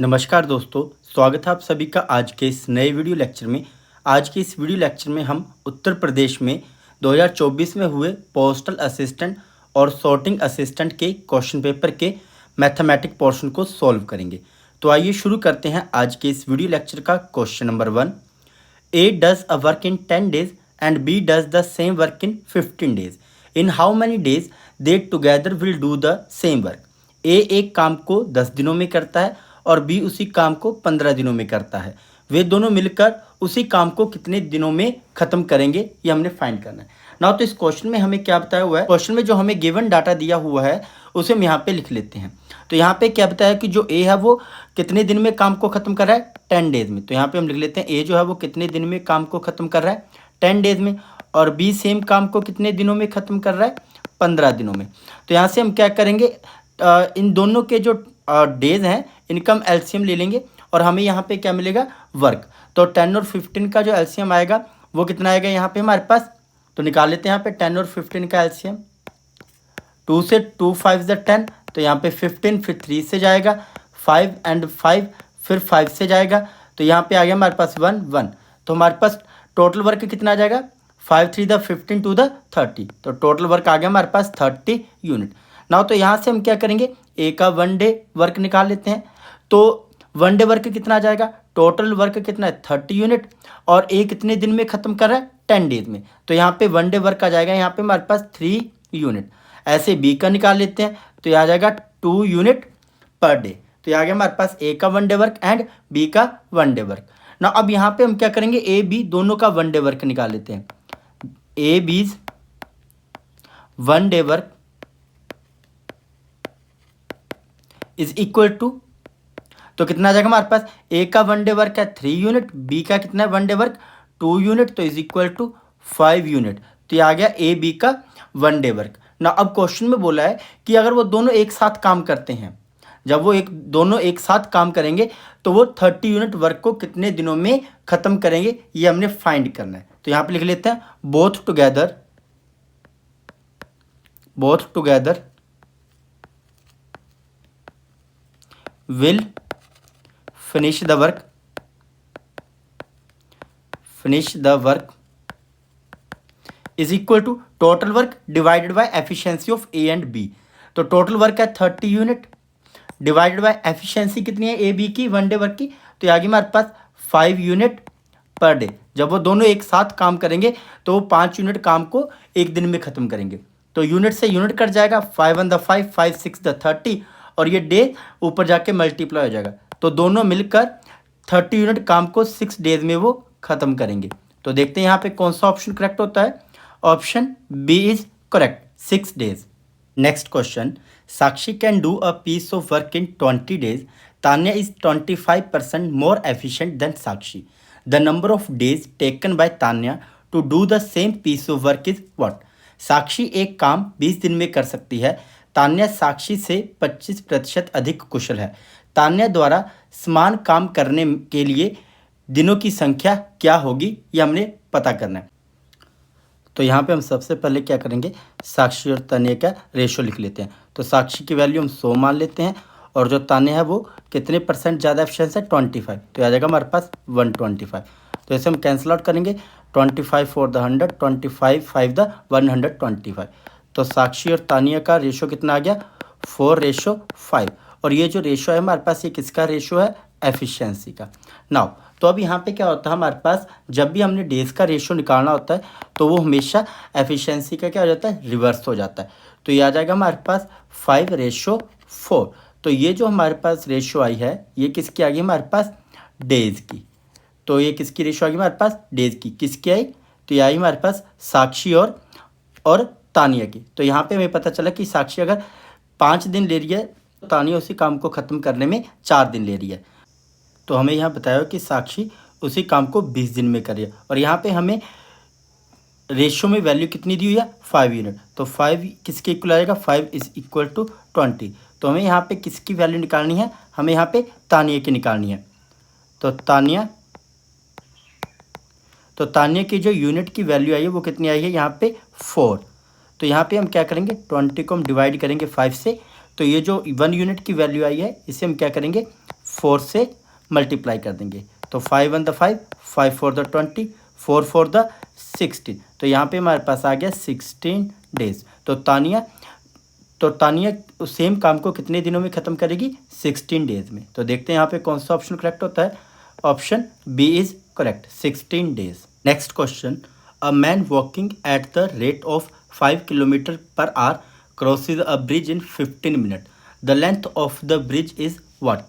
नमस्कार दोस्तों, स्वागत है आप सभी का आज के इस नए वीडियो लेक्चर में। आज के इस वीडियो लेक्चर में हम उत्तर प्रदेश में 2024 में हुए पोस्टल असिस्टेंट और सॉर्टिंग असिस्टेंट के क्वेश्चन पेपर के मैथमेटिक पोर्शन को सॉल्व करेंगे। तो आइए शुरू करते हैं आज के इस वीडियो लेक्चर का। Question number 1, A does a work in 10 days and B does the same work in 15 days. In how many days they together will do the same work. A एक काम को 10 दिनों में करता है और बी उसी काम को 15 दिनों में करता है। वे दोनों मिलकर उसी काम को कितने दिनों में खत्म करेंगे, ये हमने फाइंड करना है ना। तो इस क्वेश्चन में हमें क्या बताया हुआ है, क्वेश्चन में जो हमें गिवन डाटा दिया हुआ है उसे हम यहाँ पे लिख लेते हैं। तो यहाँ पे क्या बताया कि जो ए है वो कितने दिन में काम को खत्म कर रहा है, 10 डेज में। तो यहाँ पे हम लिख लेते हैं ए जो है वो कितने दिन में काम को खत्म कर रहा है, 10 डेज में। और बी सेम काम को कितने दिनों में खत्म कर रहा है, 15 दिनों में। तो यहाँ से हम क्या करेंगे, इन दोनों के जो डेज हैं इनका हम एलसीएम ले लेंगे और हमें यहाँ पे क्या मिलेगा, वर्क। तो 10 और 15 का जो एलसीएम आएगा वो कितना आएगा यहाँ पे हमारे पास। तो निकाल लेते हैं यहाँ पे 10 और 15 का एलसीएम। 2 से 2 5 ज़ 10, तो यहाँ पे 15 फिर 3 से जाएगा, 5 एंड 5 फिर 5 से जाएगा। तो यहाँ पे आ गया हमारे पास 1 1। तो हमारे पास टोटल वर्क कितना आ जाएगा, 5 3 द 15 टू द 30। तो टोटल वर्क आ गया हमारे पास 30 यूनिट ना। तो यहाँ से हम क्या करेंगे, ए का 1 डे वर्क निकाल लेते हैं। तो 1 डे वर्क कितना आ जाएगा, टोटल वर्क कितना है 30 यूनिट, और ए कितने दिन में खत्म कर रहा है, 10 डेज में। तो यहाँ पे 1 डे वर्क आ जाएगा यहाँ पे हमारे पास 3 यूनिट। ऐसे बी का निकाल लेते हैं, तो ये आ जाएगा 2 यूनिट पर डे। तो ये आ गया हमारे पास ए का 1 डे वर्क एंड बी का 1 डे वर्क ना। अब यहाँ पे हम क्या करेंगे, ए बी दोनों का 1 डे वर्क निकाल लेते हैं। A B's 1 day work is equal to, तो कितना आ जाएगा हमारे पास, ए का 1 डे वर्क है 3 यूनिट, बी का कितना है 1 डे वर्क 2 यूनिट, तो इज इक्वल टू 5 यूनिट। तो ये आ गया ए बी का 1 डे वर्क ना। अब क्वेश्चन में बोला है कि अगर वो दोनों एक साथ काम करते हैं, जब वो दोनों एक साथ काम करेंगे तो वो 30 यूनिट वर्क को कितने दिनों में खत्म करेंगे, ये हमने फाइंड करना है। तो यहाँ पे लिख लेते हैं, both together will finish the work is equal to total work divided by efficiency of A and B। तो टोटल वर्क है 30 यूनिट डिवाइडेड बाय एफिशिएंसी कितनी है ए बी की, 1 डे वर्क की। तो ये आ गई हमारे पास 5 यूनिट पर डे। जब वो दोनों एक साथ काम करेंगे तो वो 5 यूनिट काम को एक दिन में खत्म करेंगे। तो यूनिट से यूनिट कट जाएगा, 5 1 द 5 5 6 द 30, और ये डे ऊपर जाके मल्टीप्लाई हो जाएगा। तो दोनों मिलकर 30 यूनिट काम को 6 डेज में वो खत्म करेंगे। तो देखते हैं यहाँ पे कौन सा ऑप्शन करेक्ट होता है। Option B is correct, 6 days. Next question, Sakshi can do a piece of work in 20 days. Tanya is 25% more efficient than Sakshi. The number of days taken by Tanya to do the same piece of work is what. Sakshi एक काम 20 दिन में कर सकती है, तान्या साक्षी से 25% अधिक कुशल है। तान्या द्वारा समान काम करने के लिए दिनों की संख्या क्या होगी, ये हमने पता करना है। तो यहाँ पे हम सबसे पहले क्या करेंगे, साक्षी और तान्या का रेशो लिख लेते हैं। तो साक्षी की वैल्यू हम 100 मान लेते हैं, और जो तान्या है वो कितने परसेंट ज़्यादा एफिशिएंस है, 25। तो आ जाएगा हमारे पास 125। तो ऐसे हम कैंसिल आउट करेंगे, 25 4 द 100, 25 5 द 125। तो साक्षी और तानिया का रेशो कितना आ गया, 4:5। और ये जो रेशो है हमारे पास, ये किसका रेशो है, एफिशिएंसी का। नाउ तो अब यहाँ पे क्या होता है हमारे पास, जब भी हमने डेज का रेशो निकालना होता है तो वो हमेशा एफिशिएंसी का क्या हो जाता है, रिवर्स हो जाता है। तो ये आ जाएगा हमारे पास 5:4। तो ये जो हमारे पास रेशो आई है ये किसकी आ गई हमारे पास, डेज की। तो ये किसकी रेशो आ गई हमारे पास, डेज की। किसकी आई, तो ये आई हमारे पास साक्षी और तानिया की। तो यहाँ पे हमें पता चला कि साक्षी अगर 5 दिन ले रही है तो तानिया उसी काम को ख़त्म करने में 4 दिन ले रही है। तो हमें यहाँ बताया कि साक्षी उसी काम को 20 दिन में कर रही है। और यहाँ पे हमें रेशियो में वैल्यू कितनी दी हुई है, 5 यूनिट। तो 5 किसके इक्वल आएगा, 5 इज इक्वल टू 20। तो हमें यहाँ पे किसकी वैल्यू निकालनी है, हमें यहाँ पे तानिया की निकालनी है। तो तानिया की जो यूनिट की वैल्यू आई है वो कितनी आई है यहाँ पे 4। तो यहाँ पे हम क्या करेंगे, 20 को हम डिवाइड करेंगे 5 से। तो ये जो 1 यूनिट की वैल्यू आई है इसे हम क्या करेंगे 4 से मल्टीप्लाई कर देंगे। तो 5 1 द 5, 5 4 द 20, 4 4 द 16। तो यहाँ पे हमारे पास आ गया 16 डेज। तो तानिया उस सेम काम को कितने दिनों में ख़त्म करेगी? 16 डेज में। तो देखते हैं यहाँ पे कौन सा ऑप्शन करेक्ट होता है। Option B is correct, 16 days. Next question, a man walking at the rate of 5 kilometre per hour crosses a bridge in 15 minute. The length of the bridge is what?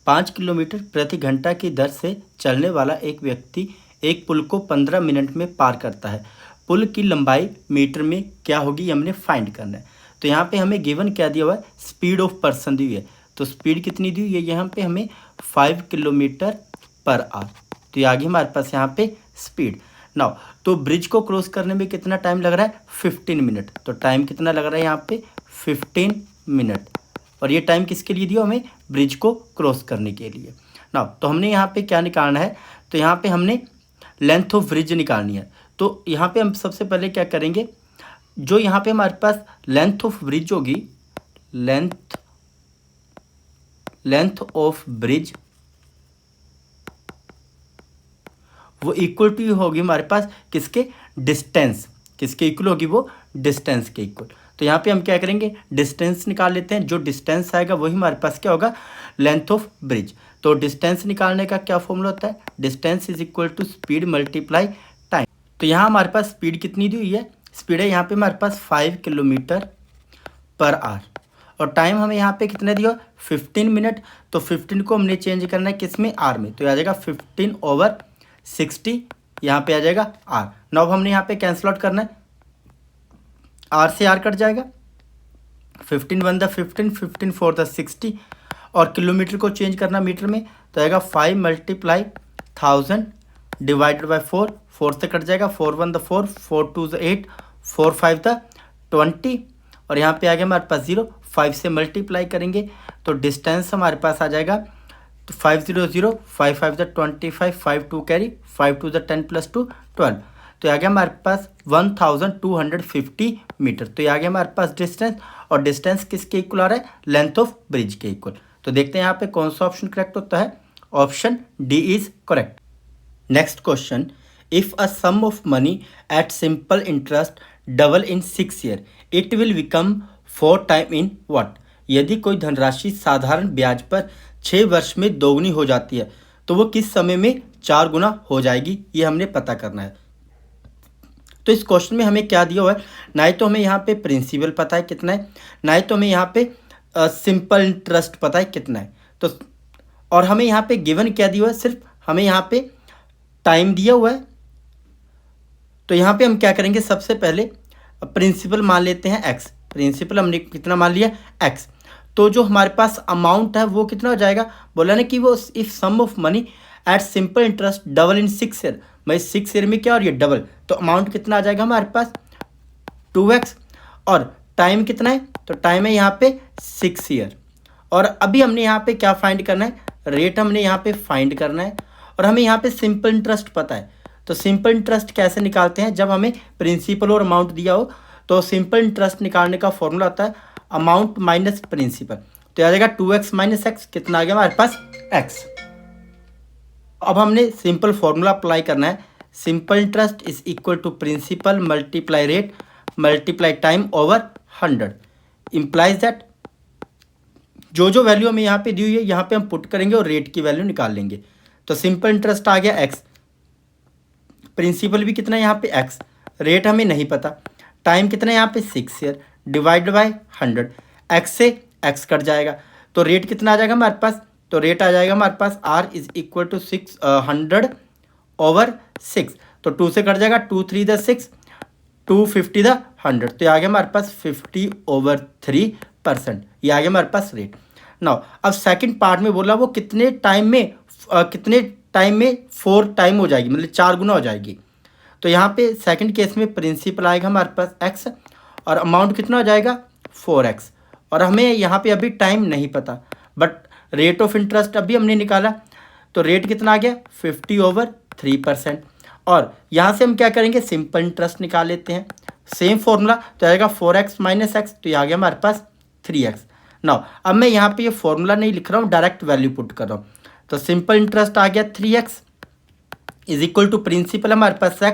5 kilometre प्रति घंटा की दर से चलने वाला एक व्यक्ति एक पुल को 15 मिनट में पार करता है। पुल की लंबाई मीटर में क्या होगी, ये हमने फाइंड करना है। तो यहाँ पे हमें गिवन क्या दिया हुआ है? स्पीड ऑफ पर्सन दी हुई है। तो स्पीड कितनी दी हुई है यहाँ पे हमें? 5 किलोमीटर पर आवर। तो ये आगे हमारे पास यहाँ पे स्पीड। नाउ तो ब्रिज को क्रॉस करने में कितना टाइम लग रहा है? 15 मिनट। तो टाइम कितना लग रहा है यहाँ पे? 15 मिनट। और ये टाइम किसके लिए दिया हमें? ब्रिज को क्रॉस करने के लिए। नाउ तो हमने यहाँ पे क्या निकालना है? तो यहाँ पे हमने लेंथ ऑफ ब्रिज निकालनी है। तो यहाँ पे हम सबसे पहले क्या करेंगे, जो यहाँ पे हमारे पास लेंथ ऑफ ब्रिज होगी, लेंथ ऑफ ब्रिज वो इक्वल टू होगी हमारे पास किसके? डिस्टेंस। किसके इक्वल होगी वो? डिस्टेंस के इक्वल। तो यहाँ पे हम क्या करेंगे? डिस्टेंस निकाल लेते हैं। जो डिस्टेंस आएगा वही हमारे पास क्या होगा? Length of bridge. तो डिस्टेंस निकालने का क्या फॉर्मूला होता है? Distance is equal to speed multiply time. तो यहाँ हमारे पास स्पीड कितनी दी हुई है? स्पीड है यहाँ पे हमारे पास 5 किलोमीटर पर आवर। और टाइम हमें यहाँ पे कितना दिया? 15 मिनट। तो 15 को हमने चेंज करना है किस में? आर में। तो आ जाएगा 15/60, यहाँ पे आ जाएगा आर। नाउ हमने यहाँ पे कैंसिल आउट करना है, आर से आर कट जाएगा। 15 1 द 15, 15 4 द 60। और किलोमीटर को चेंज करना मीटर में, तो आएगा 5 × 1000 डिवाइडेड बाई 4। 4 से कट जाएगा, 4 1 द 4, 4 2 द 8, 4 5 द 20। और यहाँ पे आ गया हमारे पास 0। 5 से मल्टीप्लाई करेंगे तो डिस्टेंस हमारे पास आ जाएगा, तो 5 0 0, 5 5 द 25, 5 2 कैरी, 5 2 द 10 + 2 12। तो ये आ गया हमारे पास 1250 मीटर। तो ये आ गया हमारे पास डिस्टेंस। और डिस्टेंस किसके इक्वल आ रहा है? लेंथ ऑफ ब्रिज के इक्वल। तो देखते हैं यहाँ पे कौन सा ऑप्शन करेक्ट होता है। Option D is correct. Next question, if a sum of money at simple interest double in 6 year it will become 4 time in what? यदि कोई धनराशि साधारण ब्याज पर 6 वर्ष में दोगुनी हो जाती है तो वो किस समय में 4 गुना हो जाएगी, ये हमने पता करना है। तो इस क्वेश्चन में हमें क्या दिया हुआ है? ना ही तो हमें यहाँ पे प्रिंसिपल पता है कितना है, ना ही तो हमें यहाँ पे सिंपल इंटरेस्ट पता है कितना है। तो और हमें यहाँ पे गिवन क्या दिया हुआ है? सिर्फ हमें यहाँ पे टाइम दिया हुआ है। तो यहाँ पे हम क्या करेंगे? सबसे पहले प्रिंसिपल मान लेते हैं एक्स। प्रिंसिपल हमने कितना मान लिया? एक्स। तो जो हमारे पास अमाउंट है वो कितना हो जाएगा? बोला ना कि वो if sum of money at simple interest double in 6 year, भाई 6 ईयर में क्या और ये डबल, तो अमाउंट कितना आ जाएगा हमारे पास? 2x। और टाइम कितना है? तो टाइम है यहाँ पे 6 ईयर। और अभी हमने यहाँ पे क्या फाइंड करना है? रेट हमने यहाँ पे फाइंड करना है। और हमें यहाँ पे सिंपल इंटरेस्ट पता है। तो सिंपल इंटरेस्ट कैसे निकालते हैं? जब हमें प्रिंसिपल और अमाउंट दिया हो तो सिंपल इंटरेस्ट निकालने का फॉर्मूला आता है अमाउंट माइनस प्रिंसिपल। तो आ जाएगा 2x - x, कितना आ गया हमारे पास? x। अब हमने सिंपल फॉर्मूला अप्लाई करना है। Simple interest is equal to principal multiply rate multiply time over 100। Implies that जो वैल्यू हमें यहाँ पे दी हुई है यहाँ पे हम पुट करेंगे और रेट की वैल्यू निकाल लेंगे। तो सिंपल इंटरेस्ट आ गया x, प्रिंसिपल भी कितना है यहाँ पे x, रेट हमें नहीं पता, टाइम कितना है यहाँ पे 6 ईयर डिवाइड बाय 100। x से x कट जाएगा तो रेट कितना आ जाएगा हमारे पास? तो रेट आ जाएगा हमारे पास r इज इक्वल टू 100/6। तो 2 से कट जाएगा, 2 3 द 6, 250 द 100। तो ये आ गया हमारे पास 50/3%। ये आ गया हमारे पास रेट। नाउ अब सेकंड पार्ट में बोला वो कितने टाइम में 4 टाइम हो जाएगी, मतलब 4 गुना हो जाएगी। तो यहाँ पे सेकंड केस में प्रिंसिपल आएगा हमारे पास x और अमाउंट कितना हो जाएगा? 4x। और हमें यहाँ पे अभी टाइम नहीं पता, बट रेट ऑफ इंटरेस्ट अभी हमने निकाला। तो रेट कितना आ गया? 50/3%। और यहाँ से हम क्या करेंगे? सिंपल इंटरेस्ट निकाल लेते हैं। सेम फॉर्मूला, तो आएगा 4x - x, तो ये आ गया हमारे पास 3x। नाउ अब मैं यहाँ पे ये फॉर्मूला नहीं लिख रहा हूँ, डायरेक्ट वैल्यू पुट कर रहा हूँ। तो सिंपल इंटरेस्ट आ गया 3x is equal to principal हमारे पास x,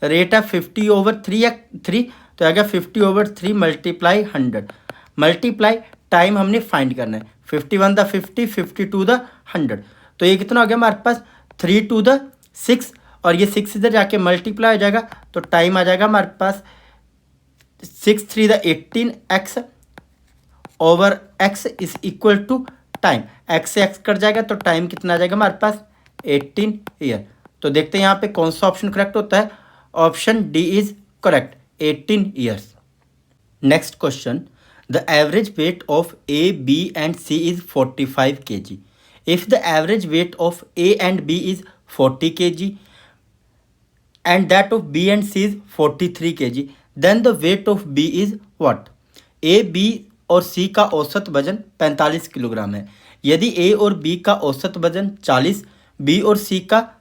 रेट है 50/3 तो आ गया 50/3 मल्टीप्लाई 100 मल्टीप्लाई टाइम हमने फाइंड करना है 51 द 50 52 द 100 तो ये कितना हो गया हमारे पास 3 to the 6 और ये 6 इधर जाके मल्टीप्लाई हो जाएगा तो टाइम आ जाएगा हमारे पास 6 3 द 18x over x is equal to time, x से x कट जाएगा तो टाइम कितना आ जाएगा हमारे पास 18 ईयर। तो देखते हैं यहाँ पे कौन सा ऑप्शन करेक्ट होता है, option D is correct 18 years. Next question, the average weight of A B and C is 45 kg। If the average weight of A and B is 40 kg and that of B and C is 43 kg, then the weight of B is what? A, B और C का औसत वजन 45 kilogram है। यदि A और B का औसत वजन 40, B और C का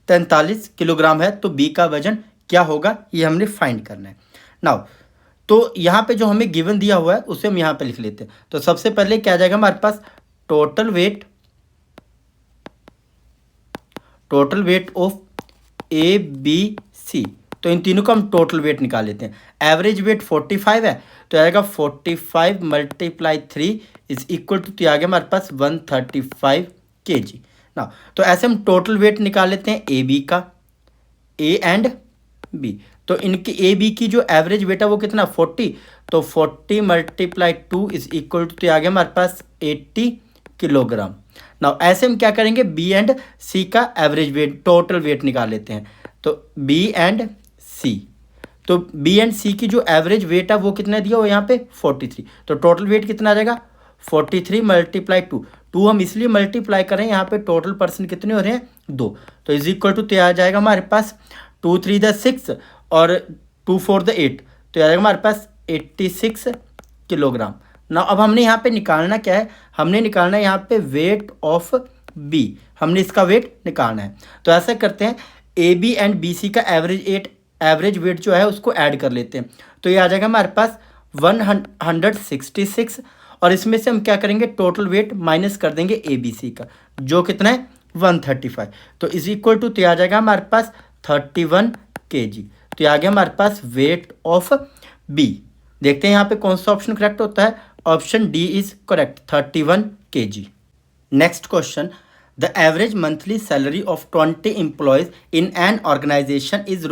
43 किलोग्राम है तो B का वजन क्या होगा, ये हमने फाइंड करना है। नाउ तो यहाँ पे जो हमें गिवन दिया हुआ है उसे हम यहाँ पे लिख लेते हैं। तो सबसे पहले क्या आ जाएगा हमारे पास, total weight of A B C, तो इन तीनों का हम टोटल वेट निकाल लेते हैं। एवरेज वेट 45 है तो आएगा 45 मल्टीप्लाई 3 इज इक्वल टू, तो आ गया हमारे पास 135 kg ना। तो ऐसे हम टोटल वेट निकाल लेते हैं ए बी का, ए एंड बी। तो इनकी ए बी की जो एवरेज वेट है वो कितना 40, तो 40 मल्टीप्लाई 2 इज इक्वल टू, तो आ गया हमारे पास 80 किलोग्राम। नाउ ऐसे हम क्या करेंगे, बी एंड सी का एवरेज वेट टोटल वेट निकाल लेते हैं। तो बी एंड सी, तो बी एंड सी की जो एवरेज वेट है वो कितना दिया हुआ यहाँ पे 43, तो टोटल वेट कितना आ जाएगा 43 मल्टीप्लाई 2 हम इसलिए मल्टीप्लाई करें, यहाँ पे टोटल पर्सन कितने हो रहे हैं 2, तो इज इक्वल टू, तो आ जाएगा हमारे पास 2 3 द 6 और 2 4 द 8, तो आ जाएगा हमारे पास 86 किलोग्राम ना। अब हमने यहाँ पे निकालना क्या है, हमने निकालना है यहाँ पे वेट ऑफ बी, हमने इसका वेट निकालना है। तो ऐसा करते हैं, A B and B C का एवरेज वेट जो है उसको ऐड कर लेते हैं। तो ये आ जाएगा हमारे पास 166 और इसमें से हम क्या करेंगे, टोटल वेट माइनस कर देंगे ए बी सी का जो कितना है 135, तो इज इक्वल टू, तो आ जाएगा हमारे पास 31 kg। तो आ गया हमारे पास वेट ऑफ बी। देखते हैं यहाँ पे कौन सा ऑप्शन करेक्ट होता है, option D is correct 31 kg। Next question, the average monthly salary of 20 employees in an organisation is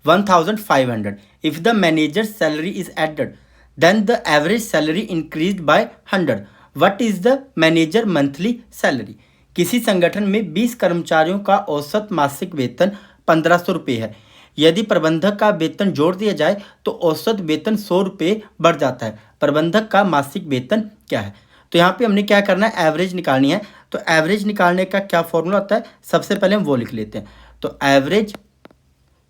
₹1500। If the manager salary is added then the average salary increase by 100। What is the manager monthly salary. किसी संगठन में 20 कर्मचारियों का औसत मासिक वेतन 1500 रुपये है। यदि प्रबंधक का वेतन जोड़ दिया जाए तो औसत वेतन 100 रुपये बढ़ जाता है। प्रबंधक का मासिक वेतन क्या है। तो यहाँ पे हमने क्या करना है, एवरेज निकालनी है। तो एवरेज निकालने का क्या फॉर्मूला होता है, सबसे पहले हम वो लिख लेते हैं। तो average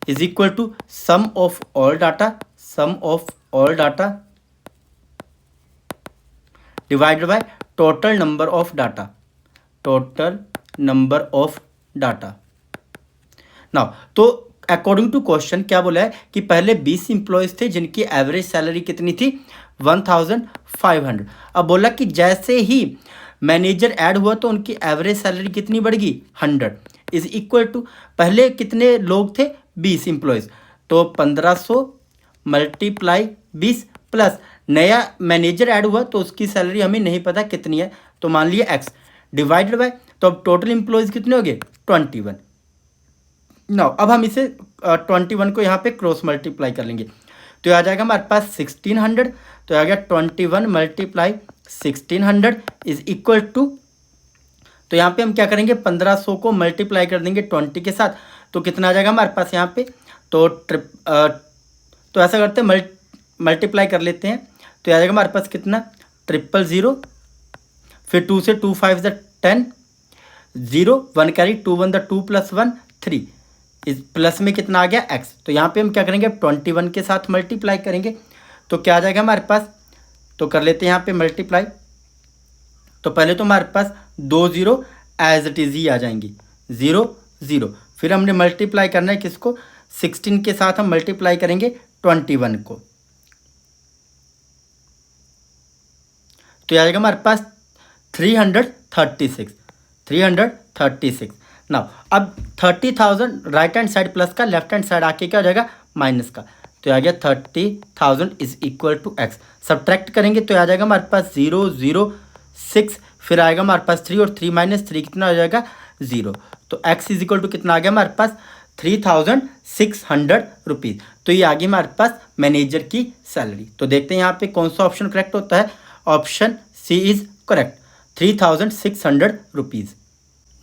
is equal to sum of all data divided by total number of data now. तो अकॉर्डिंग टू क्वेश्चन क्या बोला है कि पहले 20 इंप्लॉयज थे जिनकी एवरेज सैलरी कितनी थी 1500। अब बोला कि जैसे ही मैनेजर ऐड हुआ तो उनकी एवरेज सैलरी कितनी बढ़ गई 100 इज इक्वल टू, पहले कितने लोग थे 20 इंप्लॉयज, तो 1500 मल्टीप्लाई 20 प्लस नया मैनेजर ऐड हुआ तो उसकी सैलरी हमें नहीं पता कितनी है, तो मान लिया x डिवाइडेड बाय, तो अब टोटल इंप्लॉयज कितने हो गए 21। नाउ अब हम इसे 21 को यहाँ पे क्रॉस मल्टीप्लाई कर लेंगे तो आ जाएगा हमारे पास 1600, तो आ गया 21 मल्टीप्लाई 1600 इज इक्वल टू, तो यहाँ पे हम क्या करेंगे 1500 को मल्टीप्लाई कर देंगे 20 के साथ, तो कितना आ जाएगा हमारे पास यहाँ पे, तो ऐसा करते हैं मल्टीप्लाई कर लेते हैं, तो आ जाएगा हमारे पास कितना 000, फिर 2 से 2 5 10, 0 1 कैरी 2 1 2 + 1 3, इस प्लस में कितना आ गया x। तो यहाँ पे हम क्या करेंगे 21 के साथ मल्टीप्लाई करेंगे तो क्या आ जाएगा हमारे पास, तो कर लेते हैं यहाँ पे मल्टीप्लाई। तो पहले तो हमारे पास 2 0 एज इट इज ही आ जाएंगी 0 0, फिर हमने मल्टीप्लाई करना है किसको 16 के साथ हम मल्टीप्लाई करेंगे 21 को, तो ये आ जाएगा हमारे पास 336 नाउ अब 30,000 राइट हैंड साइड प्लस का, लेफ्ट हैंड साइड आके क्या हो जाएगा माइनस का। तो आ गया 30,000 is equal to x. Subtract करेंगे तो आ जाएगा हमारे पास 006, फिर आएगा हमारे पास 3 और 3 माइनस 3 कितना हो जाएगा 0। तो एक्स इज इक्वल टू कितना आ गया हमारे पास 3,600 रुपीज़। तो ये आ गई हमारे पास मैनेजर की सैलरी। तो देखते हैं यहाँ पे कौन सा ऑप्शन करेक्ट होता है। Option C is correct, 3,600 rupees.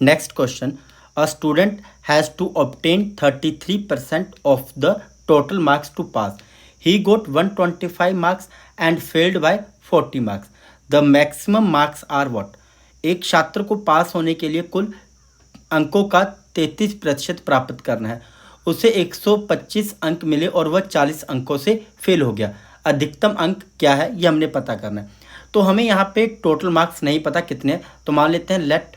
Next question, a student has to obtain 33% of the total marks to pass. He got 125 marks and failed by 40 marks. The maximum marks are what. एक छात्र को पास होने के लिए कुल अंकों का 33% प्राप्त करना है। उसे 125 अंक मिले और वह 40 अंकों से फेल हो गया। अधिकतम अंक क्या है ये हमने पता करना है। तो हमें यहाँ पे टोटल मार्क्स नहीं पता कितने हैं, तो मान लेते हैं let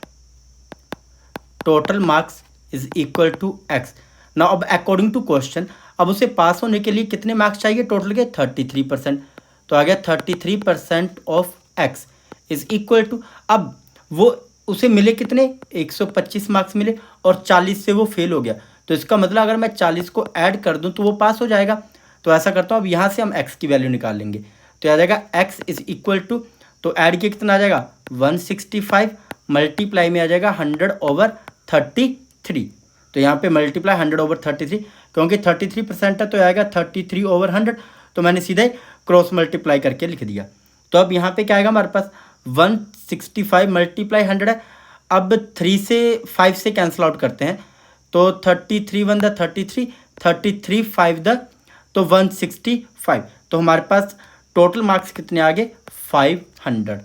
total marks is equal to x. ना अब अकॉर्डिंग टू क्वेश्चन, अब उसे पास होने के लिए कितने मार्क्स चाहिए टोटल के 33%। तो आ गया 33% of x is equal to, अब वो उसे मिले कितने 125 मार्क्स मिले और 40 से वो फेल हो गया। तो इसका मतलब अगर मैं 40 को ऐड कर दूं तो वो पास हो जाएगा। तो ऐसा करता हूँ, अब यहाँ से हम x की वैल्यू निकाल लेंगे। तो आ जाएगा x इज इक्वल टू, तो ऐड किया कितना आ जाएगा 165 मल्टीप्लाई में आ जाएगा 100/33। तो यहाँ पे मल्टीप्लाई 100/33, क्योंकि 33% है तो आएगा 33/100। तो मैंने सीधे क्रॉस मल्टीप्लाई करके लिख दिया। तो अब यहाँ पे क्या आएगा हमारे पास 165 मल्टीप्लाई 100 है। अब 3 से 5 से कैंसिल आउट करते हैं तो 33 1 द 33, 33 5 द तो 165। तो हमारे पास टोटल मार्क्स कितने आ गए 500।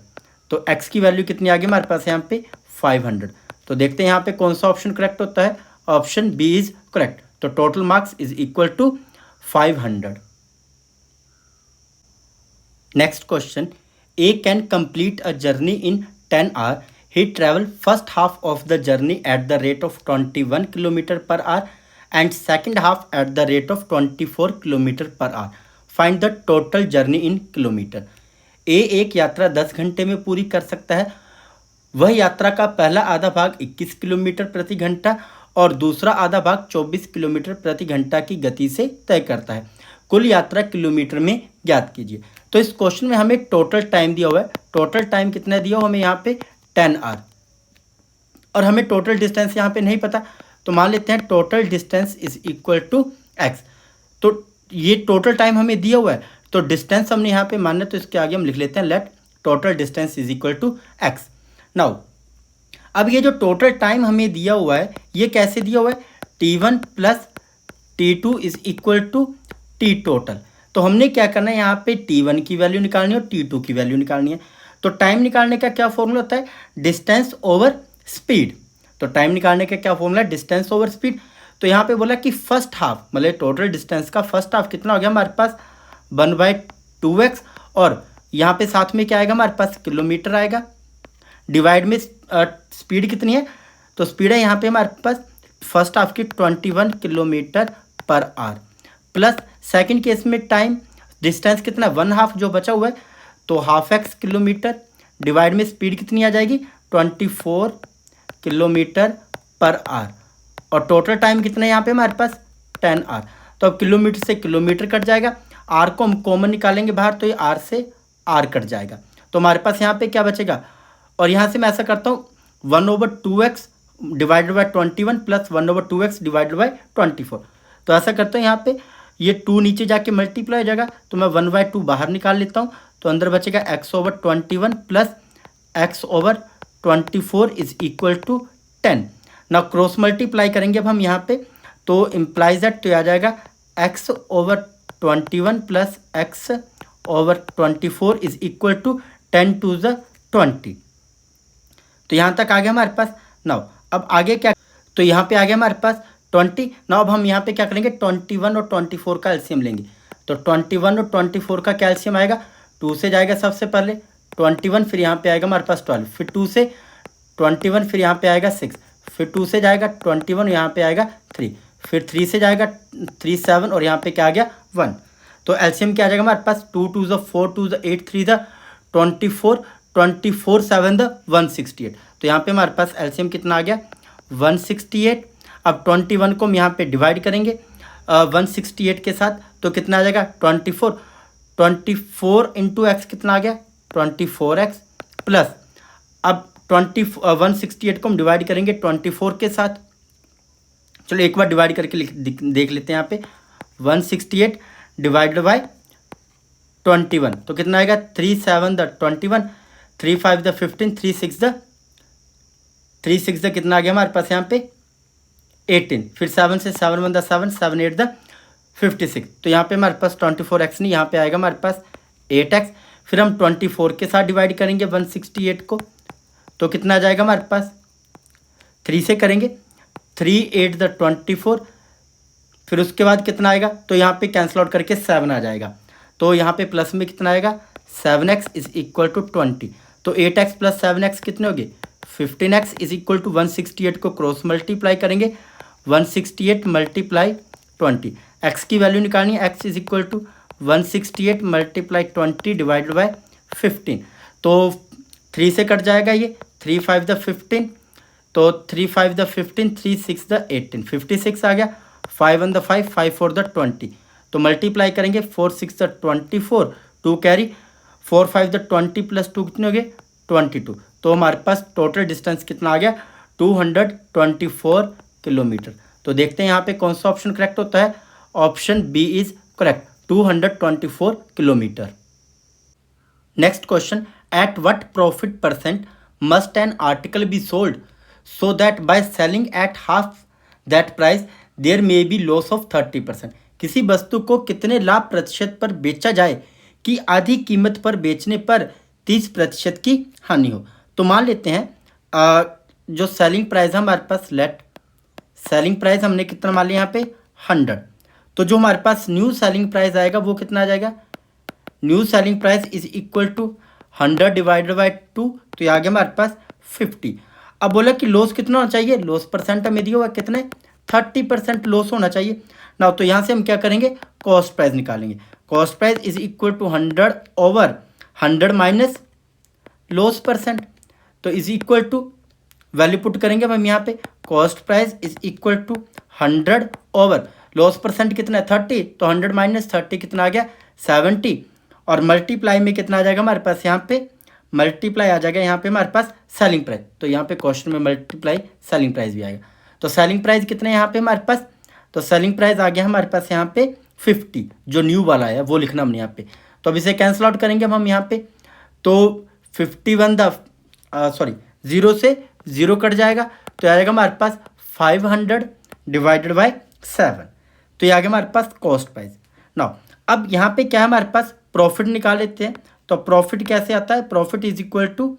तो x की वैल्यू कितनी आ गई हमारे पास यहाँ पे 500। तो देखते हैं यहाँ पे कौन सा ऑप्शन करेक्ट होता है। Option B is correct. तो total marks is equal to 500। Next question, A can complete a journey in 10 hours. He traveled first half of the journey at the rate of 21 km per hour and second half at the rate of 24 km per hour. Find the total journey in kilometer. A एक यात्रा 10 घंटे में पूरी कर सकता है। वह यात्रा का पहला आधा भाग 21 किलोमीटर प्रति घंटा और दूसरा आधा भाग 24 किलोमीटर प्रति घंटा की गति से तय करता है। कुल यात्रा किलोमीटर में ज्ञात कीजिए। तो इस क्वेश्चन में हमें टोटल टाइम दिया हुआ है। टोटल टाइम कितना दिया हुआ हमें यहाँ पे 10 आवर, और हमें टोटल डिस्टेंस यहाँ पे नहीं पता। तो मान लेते हैं total distance is equal to x. तो ये टोटल टाइम हमें दिया हुआ है, तो डिस्टेंस हमने यहाँ पे मानना है, तो इसके आगे हम लिख लेते हैं let total distance is equal to x. Now अब ये जो टोटल टाइम हमें दिया हुआ है ये कैसे दिया हुआ है, T1 plus T2 is equal to T total. तो हमने क्या करना है, यहाँ पे T1 की वैल्यू निकालनी है और T2 की वैल्यू निकालनी है। तो टाइम निकालने का क्या फॉर्मूला होता है, डिस्टेंस ओवर स्पीड। तो टाइम निकालने का क्या फॉर्मूला है, डिस्टेंस ओवर स्पीड। तो यहाँ पे बोला कि फर्स्ट हाफ मतलब टोटल डिस्टेंस का फर्स्ट हाफ कितना हो गया हमारे पास 1/2x, और यहाँ पे साथ में क्या आएगा हमारे पास किलोमीटर आएगा, डिवाइड में स्पीड कितनी है, तो स्पीड है यहाँ पे हमारे पास फर्स्ट हाफ की 21 kilometre per our, plus second case में टाइम डिस्टेंस कितना 1/2 जो बचा हुआ है, तो हाफ एक्स किलोमीटर डिवाइड में स्पीड कितनी आ जाएगी 24 किलोमीटर पर आवर, और टोटल टाइम कितना है यहाँ पे हमारे पास 10 आवर। तो अब किलोमीटर से किलोमीटर कट जाएगा, आर को हम कॉमन निकालेंगे बाहर, तो ये आर से आर कट जाएगा। तो हमारे पास यहाँ पे क्या बचेगा, और यहाँ से मैं ऐसा करता हूँ 1/2x divided by 21 plus 1/2x divided by 24। तो ऐसा करता हूँ यहाँ पे ये 2 नीचे जाके मल्टीप्लाई हो जाएगा, तो मैं 1/2 बाहर निकाल लेता हूँ, तो अंदर बचेगा x/21 plus x/24 is equal to 10। ना क्रॉस मल्टीप्लाई करेंगे अब हम यहाँ पे, तो इम्प्लाइज दैट तो आ जाएगा x/21 plus x/24 is equal to 10 to the 20। तो यहाँ तक आ गया हमारे पास। नाउ अब आगे क्या, तो यहाँ पे आ गया हमारे पास 20। नाउ अब हम यहाँ पे क्या करेंगे 21 और 24 का एलसीएम लेंगे। तो 21 और 24 का क्या एलसीएम आएगा, 2 से जाएगा सबसे पहले 21, फिर यहाँ पे आएगा हमारे पास 12, फिर 2 से 21, फिर यहाँ पे आएगा 6, फिर 2 से जाएगा 21, यहाँ पे आएगा 3, फिर 3 से जाएगा 3 7, और यहाँ पे क्या आ गया 1। तो एलसीएम क्या आ जाएगा हमारे पास 2 2 4 2 8 3 24, 24 7 द 168, तो यहाँ पे हमारे पास एलसीएम कितना आ गया 168। अब 21 को हम यहाँ पे डिवाइड करेंगे 168 के साथ, तो कितना आ जाएगा 24 इंटू एक्स कितना आ गया 24x प्लस, अब 168 को हम डिवाइड करेंगे 24 के साथ। चलो एक बार डिवाइड करके देख लेते हैं यहाँ पे 168 डिवाइडेड बाय 21, तो कितना आएगा 3 7 द 21, 3 5 द 15, 3 6 द कितना आ गया हमारे पास यहाँ पे 18, फिर 7 से 7 1 द 7, 7 8 द 56, तो यहाँ पे हमारे पास 24x नहीं, यहाँ पे आएगा हमारे पास 8x। फिर हम 24 के साथ डिवाइड करेंगे 168 को, तो कितना आ जाएगा हमारे पास 3 से करेंगे 3 8 द 24, फिर उसके बाद कितना आएगा, तो यहाँ पे कैंसिल आउट करके 7 आ जाएगा, तो यहाँ पे प्लस में कितना आएगा 7x इज इक्वल टू 20, तो 8x प्लस 7x कितने हो गए 15x इज इक्वल टू 168 को क्रॉस मल्टीप्लाई करेंगे 168 मल्टीप्लाई 20, x की वैल्यू निकालनी है, x is equal to 168 multiply 20 divided by 15, तो 3 से कट जाएगा ये 3 5 द 15, तो 3 5 द 15, 3 6 द 18, 56 आ गया, 5 1 द 5, 5 4 द 20, तो मल्टीप्लाई करेंगे 4 6 द 24, 2 कैरी 4 5 द 20 प्लस 2 कितने हो गए 22, तो हमारे पास टोटल डिस्टेंस कितना आ गया 224 किलोमीटर। तो देखते हैं यहाँ पे कौन सा ऑप्शन करेक्ट होता है, option B is correct 224 kilometre. Next question, at what profit percent must an article be sold so that by selling at half that price there may be loss of 30%। किसी वस्तु को कितने लाभ प्रतिशत पर बेचा जाए कि आधी कीमत पर बेचने पर 30% की हानि हो। तो मान लेते हैं जो सेलिंग प्राइस है हमारे पास, लेट सेलिंग प्राइस हमने कितना मान लिया यहाँ पे 100, तो जो हमारे पास न्यू सेलिंग प्राइस आएगा वो कितना आ जाएगा, new selling price is equal to 100 divided by 2, तो ये आ गया हमारे पास 50। अब बोला कि लॉस कितना होना चाहिए, लॉस परसेंट हमें दिया हुआ कितने 30% लॉस होना चाहिए ना, तो यहाँ से हम क्या करेंगे कॉस्ट प्राइस निकालेंगे, cost price is equal to 100 over 100 minus loss percent, तो is equal to value put करेंगे हम यहाँ पे, cost price is equal to 100 over loss percent कितना है 30, तो 100 माइनस 30 कितना आ गया 70, और मल्टीप्लाई में कितना आ जाएगा हमारे पास यहाँ पे, मल्टीप्लाई आ जाएगा यहाँ पे हमारे पास सेलिंग प्राइस, तो यहाँ पे क्वेश्चन में मल्टीप्लाई सेलिंग प्राइस भी आएगा, तो सेलिंग प्राइस कितने यहाँ पे हमारे पास, तो सेलिंग प्राइस आ गया हमारे पास यहाँ पे 50, जो न्यू वाला है वो लिखना हमने यहाँ पे, तो अब इसे कैंसिल आउट करेंगे हम यहाँ पे, तो 51 द सॉरी 0 से 0 कट जाएगा, तो आ जाएगा हमारे पास 500 डिवाइडेड बाई 7, तो ये आ गया हमारे पास कॉस्ट प्राइस। नाउ अब यहाँ पे क्या है हमारे पास प्रॉफिट निकाल लेते हैं, तो प्रॉफिट कैसे आता है, profit is equal to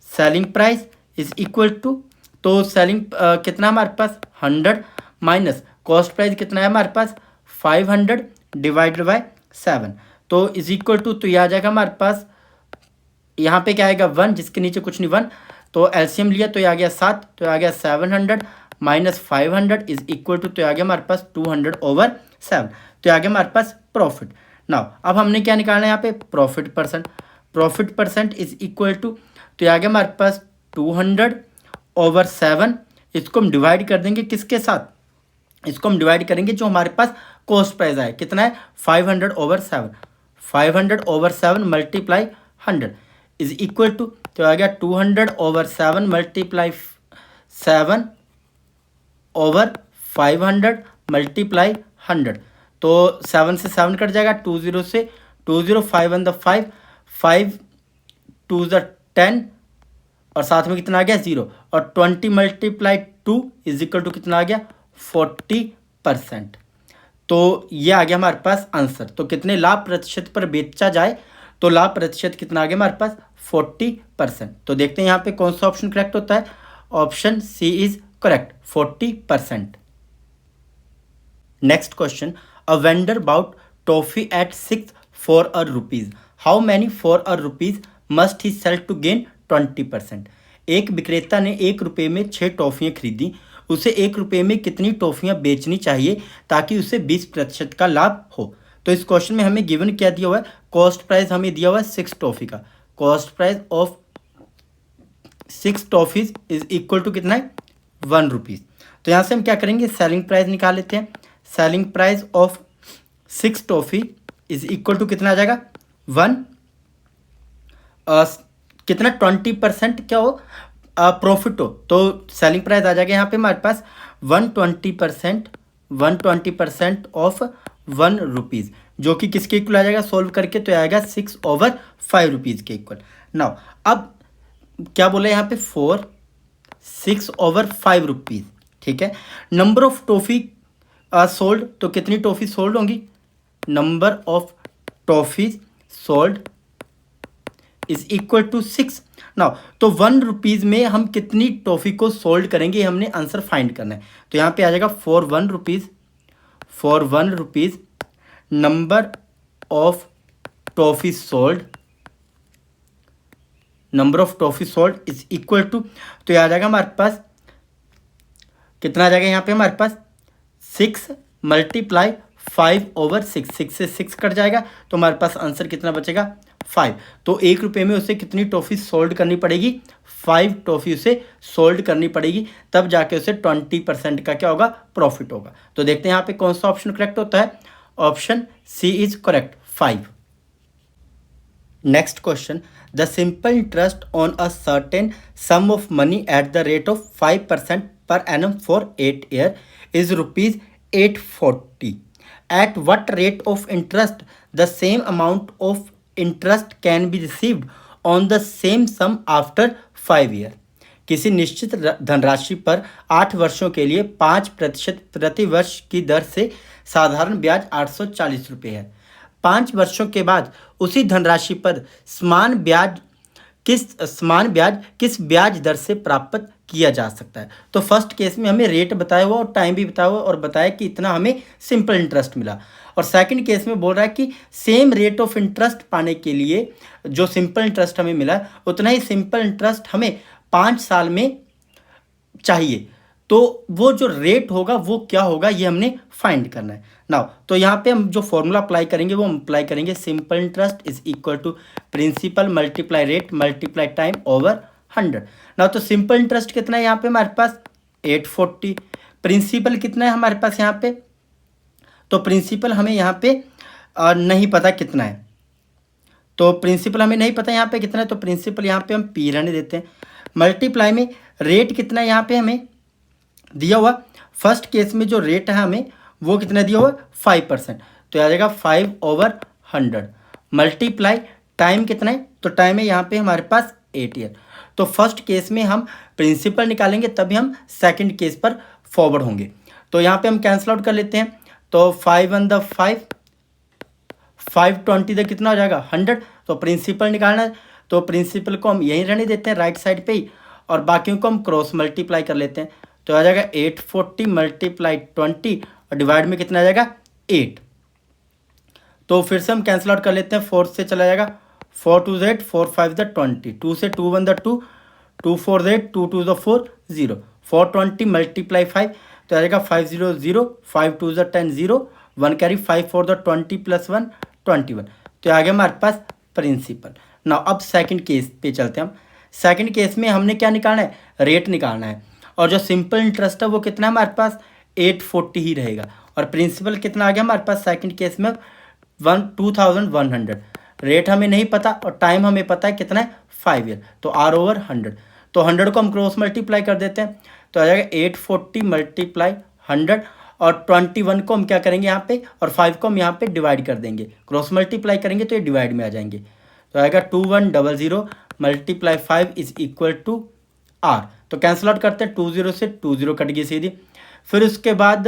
selling price is equal to, तो सेलिंग कितना हमारे पास 100 माइनस कॉस्ट प्राइस कितना है हमारे पास 500 डिवाइडेड बाय 7, तो इज इक्वल टू, तो ये आ जाएगा हमारे पास यहाँ पे क्या आएगा 1, जिसके नीचे कुछ नहीं 1, तो एलसीएम लिया तो ये आ गया 7, तो ये आ गया 700 माइनस 500 इज इक्वल टू, तो ये आ गया हमारे पास 200 ओवर 7, तो ये आ गया हमारे पास प्रॉफिट। नाउ अब हमने क्या निकालना है यहाँ पे profit percent, profit percent is equal to, तो ये आ गया हमारे पास 200 ओवर 7, इसको हम डिवाइड कर देंगे किसके साथ, इसको हम डिवाइड करेंगे जो हमारे पास कॉस्ट प्राइस आए कितना है 500 over 7, 500 over 7 multiply 100 is equal to, तो आ गया 200 ओवर 7 मल्टीप्लाई 7 ओवर 500 मल्टीप्लाई 100, तो 7 से 7 कट जाएगा, 20 से 20, 5 1 द 5, 5 2 द 10, और साथ में कितना आ गया 0, और 20 मल्टीप्लाई 2 इज इक्वल टू कितना आ गया 40%, तो ये आ गया हमारे पास आंसर। तो कितने लाभ प्रतिशत पर बेचा जाए, तो लाभ प्रतिशत कितना आ गया हमारे पास 40%। तो देखते हैं यहाँ पे कौन सा ऑप्शन करेक्ट होता है, option C is correct 40%। Next question, a vendor bought toffee at 6 for a rupees, how many for a rupees must he sell to gain 20%। एक विक्रेता ने 1 रुपये में 6 टॉफियाँ खरीदी, उसे 1 रुपये में कितनी टॉफियाँ बेचनी चाहिए ताकि उसे 20% का लाभ हो। तो इस क्वेश्चन में हमें गिवन क्या दिया हुआ है, कॉस्ट प्राइस हमें दिया हुआ है 6 टॉफी का, cost price of 6 toffees is equal to कितना है 1 रुपीज़। तो यहाँ से हम क्या करेंगे, सेलिंग प्राइस निकाल लेते हैं। Selling price of 6 toffee is equal to कितना आ जाएगा 1, कितना 20% क्या हो प्रॉफिट हो, तो सेलिंग प्राइस आ जाएगा यहाँ पे हमारे पास 120% ऑफ 1 रुपीज़, जो कि किसके इक्वल आ जाएगा सॉल्व करके, तो आएगा 6/5 रुपीज़ के इक्वल। नाउ अब क्या बोला यहाँ पे 6/5 रुपीज़, ठीक है। नंबर ऑफ टॉफ़ी सोल्ड, तो कितनी टॉफ़ी सोल्ड होंगी, number of toffees sold is equal to 6। Now तो 1 रुपीज़ में हम कितनी टॉफ़ी को सोल्ड करेंगे, हमने आंसर फाइंड करना है। तो यहाँ पे आ जाएगा for 1 rupees number of toffee sold, number of toffee sold is equal to, तो ये आ जाएगा हमारे पास कितना आ जाएगा यहाँ पे हमारे पास 6 × 5/6, 6 से 6 कट जाएगा, तो हमारे पास आंसर कितना बचेगा 5। तो 1 रुपये में उसे कितनी टॉफ़ी सोल्ड करनी पड़ेगी, 5 टॉफ़ी उसे सोल्ड करनी पड़ेगी, तब जाके उसे 20% का क्या होगा प्रॉफिट होगा। तो देखते हैं यहाँ पे कौन सा ऑप्शन करेक्ट होता है, option C is correct 5। Next question, the simple interest on a certain sum of money at the rate of 5% per annum for 8 years is rupees 840. At what rate of interest the same amount of interest can be received on the same sum after 5 years? किसी निश्चित धनराशि पर 8 वर्षों के लिए 5% प्रति वर्ष की दर से साधारण ब्याज 840 रुपये है। 5 वर्षों के बाद उसी धनराशि पर समान ब्याज किस ब्याज दर से प्राप्त किया जा सकता है। तो फर्स्ट केस में हमें रेट बताया हुआ और टाइम भी बताया हुआ और बताया कि इतना हमें सिंपल इंटरेस्ट मिला, और सेकंड केस में बोल रहा है कि सेम रेट ऑफ इंटरेस्ट पाने के लिए जो सिंपल इंटरेस्ट हमें मिला उतना ही सिंपल इंटरेस्ट हमें 5 साल में चाहिए, तो वो जो रेट होगा वो क्या होगा ये हमने फाइंड करना है। नाउ तो यहाँ पे हम जो फॉर्मूला अप्लाई करेंगे वो हम अप्लाई करेंगे simple interest is equal to principal multiply rate multiply time over 100। Now तो सिंपल इंटरेस्ट कितना है यहाँ पे हमारे पास 840, प्रिंसिपल कितना है हमारे पास यहाँ पे, तो प्रिंसिपल हमें यहाँ पे नहीं पता कितना है, तो प्रिंसिपल हमें नहीं पता यहाँ पे कितना है, तो प्रिंसिपल यहाँ पे हम पी रहने देते हैं। मल्टीप्लाई में रेट कितना है यहाँ पे हमें दिया हुआ, फर्स्ट केस में जो रेट है हमें वो कितना दिया हुआ 5%, तो आ जाएगा 5/100। मल्टीप्लाई टाइम कितना है, तो टाइम है यहाँ पे हमारे पास 8 ईयर। तो फर्स्ट केस में हम प्रिंसिपल निकालेंगे तभी हम सेकंड केस पर फॉरवर्ड होंगे। तो यहाँ पे हम कैंसिल आउट कर लेते हैं, तो 5 × 5 520 कितना हो जाएगा 100। तो प्रिंसिपल निकालना है तो प्रिंसिपल को हम यहीं रहने देते हैं राइट साइड पे ही, और बाकियों को हम क्रॉस मल्टीप्लाई कर लेते हैं, तो आ जाएगा 840 × 20 और डिवाइड में कितना आ जाएगा 8। तो फिर से हम कैंसिल आउट कर लेते हैं, 4 से चला जाएगा 4 2 8 4 5 20, 2 से 2 1 2 2 4 8 2 2 4 0, 420 × 5 तो आ जाएगा 5 0 0 5 2 10 0 1 कैरी 5 4 20 + 1 21, तो आ गया हमारे पास प्रिंसिपल। ना अब सेकंड केस पे चलते हैं हम। सेकंड केस में हमने क्या निकालना है, रेट निकालना है, और जो सिंपल इंटरेस्ट है वो कितना है हमारे पास 840 ही रहेगा, और प्रिंसिपल कितना आ गया हमारे पास सेकंड केस में 2100। रेट हमें नहीं पता और टाइम हमें पता है कितना है 5 ईयर, तो R/100, तो 100 को हम क्रॉस मल्टीप्लाई कर देते हैं, तो आ जाएगा 840 × 100, और 21 को हम क्या करेंगे यहाँ पे, और 5 को हम यहाँ पे डिवाइड कर देंगे, क्रॉस मल्टीप्लाई करेंगे तो ये डिवाइड में आ जाएंगे, तो आएगा 2100 × 5 इज इक्वल टू R। तो कैंसिल आउट करते हैं, 20 से 20 कट गई सीधी। फिर उसके बाद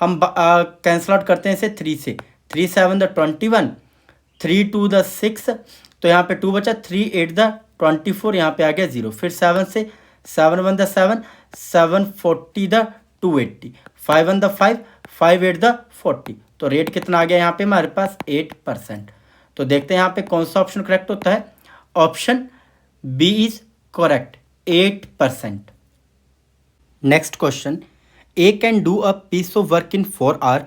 हम कैंसिल आउट करते हैं इसे 3 से, 3 7 21, 3 2 6, तो यहाँ पे 2 बचा, 3 8 24, यहाँ पे आ गया 0, फिर 7 से 7 1 7 7 40 280, 5 1 5 5 8 40, तो रेट कितना आ गया यहाँ पे हमारे पास 8%। तो देखते हैं यहाँ पे कौन सा ऑप्शन करेक्ट होता है, option B is correct 8%। Next question, A can do a piece of work in 4 hours,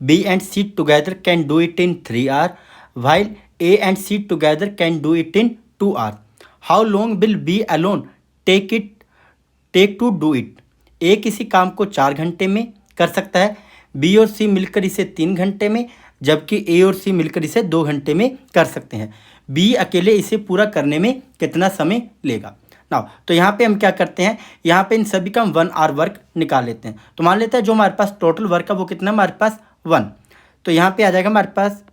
B and C together can do it in 3 hours, while A and C together can do it in 2 hours. How long will B alone take to do it. A किसी काम को 4 घंटे में कर सकता है, B और सी मिलकर इसे 3 घंटे में, जबकि ए और सी मिलकर इसे 2 घंटे में कर सकते हैं। बी अकेले इसे पूरा करने में कितना समय लेगा। नाउ तो यहाँ पे हम क्या करते हैं, यहाँ पे इन सभी का हम 1 आवर वर्क निकाल लेते हैं। तो मान लेते हैं जो हमारे पास टोटल वर्क है वो कितना है हमारे पास 1। तो यहाँ पे आ जाएगा हमारे पास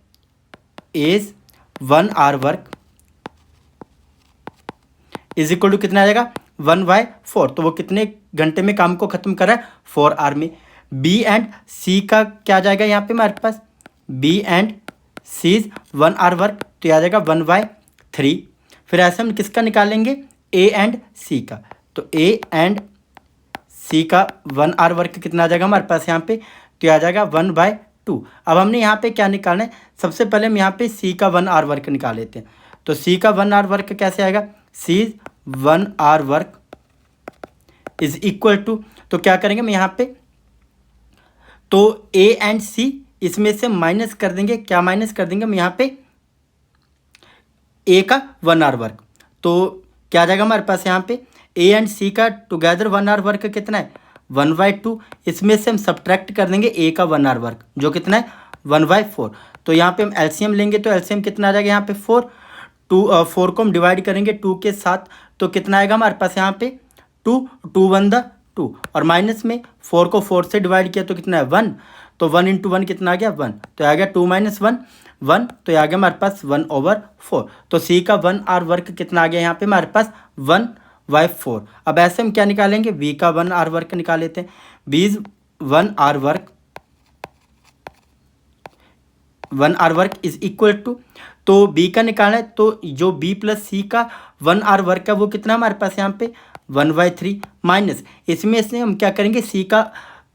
is 1 hour work is equal to कितना आ जाएगा 1/4। तो वो कितने घंटे में काम को खत्म कर रहा है 4 आवर में। बी एंड सी का क्या आ जाएगा यहाँ पे हमारे पास, B and C is 1 hour work, तो आ जाएगा 1/3। फिर ऐसे हम किसका निकालेंगे, ए एंड सी का। तो ए एंड सी का 1 आवर वर्क कितना आ जाएगा हमारे पास यहाँ पे, तो आ जाएगा 1/2। अब हमने यहाँ पे क्या निकालना है, सबसे पहले हम यहाँ पे सी का 1 आवर वर्क निकाल लेते हैं। तो सी का 1 आवर वर्क कैसे आएगा, C 1 hour work is equal to, तो क्या करेंगे हम यहाँ पे, तो ए एंड सी इसमें से माइनस कर देंगे, क्या माइनस कर देंगे हम यहाँ पे, ए का 1 आवर वर्क। तो क्या आ जाएगा हमारे पास यहाँ पे, ए एंड सी का टुगेदर 1 आवर वर्क कितना है 1/2। इसमें से हम सब्ट्रैक्ट कर देंगे ए का 1 आवर वर्क जो कितना है 1/4। तो यहाँ पे हम एलसीएम लेंगे, तो एलसीएम कितना आ जाएगा यहाँ पे 4 को हम डिवाइड करेंगे 2 के साथ, तो कितना आएगा हमारे पास यहाँ पे 2 1 2, और माइनस में 4 को 4 से डिवाइड किया तो कितना है 1, तो 1 × 1 कितना आ गया 1, तो आ गया 2 - 1 1, तो आ गया हमारे पास 1/4। तो सी का 1 आवर वर्क कितना आ गया यहाँ पे हमारे पास 1/4। अब ऐसे हम क्या निकालेंगे, बी का 1 आवर वर्क निकाल लेते हैं। B is 1 hour work is equal to, तो बी का निकालना है, तो जो बी प्लस सी का 1 आवर वर्क है वो कितना हमारे पास यहाँ पे 1/3 माइनस, इसमें से हम क्या करेंगे सी का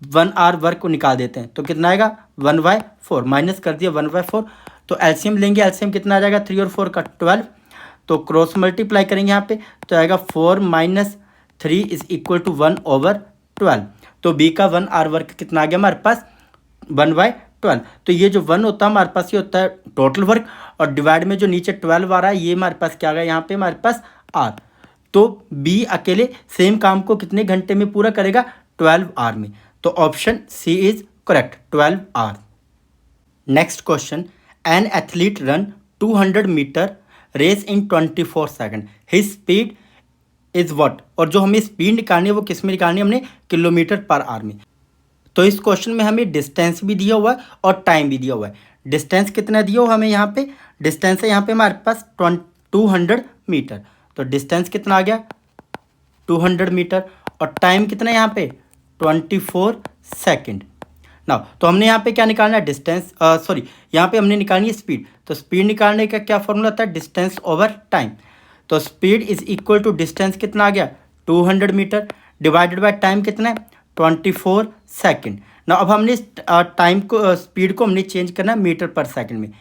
1 आवर वर्क को निकाल देते हैं, तो कितना आएगा 1/4, माइनस कर दिया 1/4। तो एलसीएम लेंगे, एलसीएम कितना आ जाएगा 3 और 4 का 12, तो क्रॉस मल्टीप्लाई करेंगे यहाँ पे, तो आएगा 4 - 3 इज इक्वल टू 1/12। तो बी का 1 आवर वर्क कितना आ गया हमारे पास 1/12। तो ये जो 1 होता है हमारे पास ये होता है टोटल वर्क, और डिवाइड में जो नीचे 12 आ रहा है ये हमारे पास क्या आ गया यहाँ पे हमारे पास आर। तो बी अकेले सेम काम को कितने घंटे में पूरा करेगा 12 आवर में। तो option C is correct 12 hour. Next question, an athlete run 200 metre race in 24 second, his speed is what. और जो हमें स्पीड निकालनी है वो किस में निकालनी है, हमने किलोमीटर पर आवर में। तो इस क्वेश्चन में हमें डिस्टेंस भी दिया हुआ है और टाइम भी दिया हुआ है। डिस्टेंस कितना दिया हुआ हमें यहाँ पे, डिस्टेंस है यहाँ पे हमारे पास 200 मीटर, तो डिस्टेंस कितना आ गया 200 मीटर, और टाइम कितना है यहाँ पे 24 सेकेंड। नाउ तो हमने यहाँ पे क्या निकालना है, डिस्टेंस यहाँ पे हमने निकालनी है स्पीड। तो स्पीड निकालने का क्या फॉर्मूला होता है, डिस्टेंस ओवर टाइम। तो speed is equal to distance कितना आ गया 200 मीटर डिवाइडेड बाय टाइम कितना है 24 सेकेंड। ना अब हमने टाइम को स्पीड को हमने चेंज करना है मीटर पर सेकेंड में।